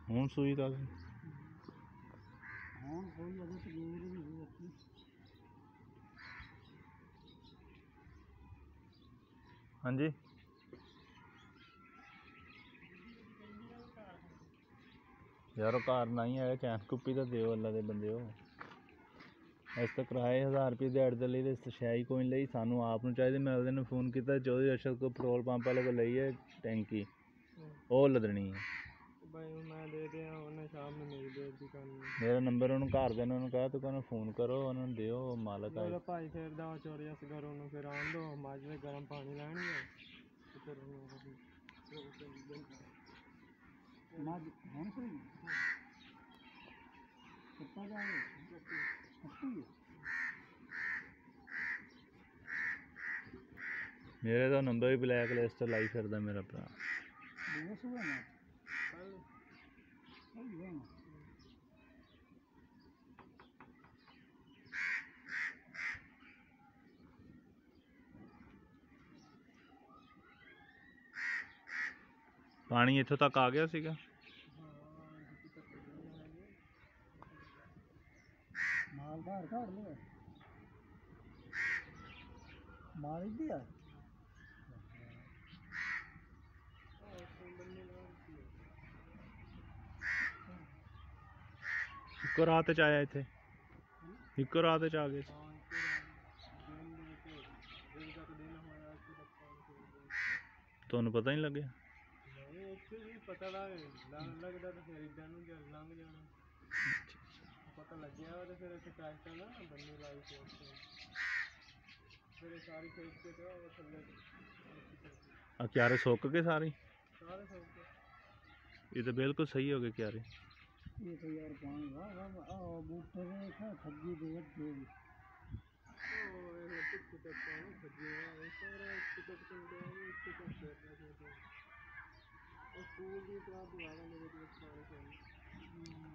ਹੁਣ ਸੂਈ ਦਾ ਹਾਂਜੀ यार घर नहीं है चैन कुप्पी तो दो अल्लाह के बंदे हो अस तो कराए 1000 रुपये दिहाड़ी के लिए तो शाही कोई नहीं सानू आप चाहिए मैं उस दिन फोन किया चौधरी अरशद को पेट्रोल पंप वाले को ली है टैंकी वो लदनी है मेरा नंबर उन्होंने घर दे उन्होंने कहा तू कहना फोन करो उन्होंने दियो मालक आए भाई फिर चोरी घर फिर आन दो मज में गर्म पानी लैणगे मेरे तो नंबर भी ब्लैक लिस्ट लाई फिरदा मेरा भरा पानी इत्थों तक आ गया सीगा माल बाहर काट लिया माल दिया इको रात च आया इत्थे इको रात च आ गए तुहानू पता नहीं लगे पता लगता तो फिर इधर लंघ जाना पता लग्या तो फिर इतने ट्रैक्टर ना बन्नी लाई फिर सारी खेत के तो थल्ले क्यारे सुक गए सारे सारे सब ये तो बिल्कुल सही हो गए क्यारे ये तो यार पानी बूटे देखा खज्जी देख दे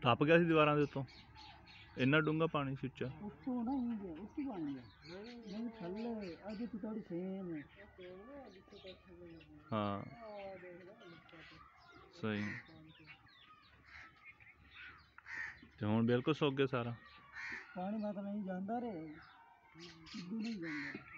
टप गया सी दीवारां दे उत्तों इन्ना डूंगा पानी सी उच्चा उत्तों नहीं उत्तों पानी नहीं थल्ले अज तो थोड़ी सेम है हाँ सही तो हुण बिल्कुल सुक गया सारा पानी मतलब नहीं जाता रे नहीं जाता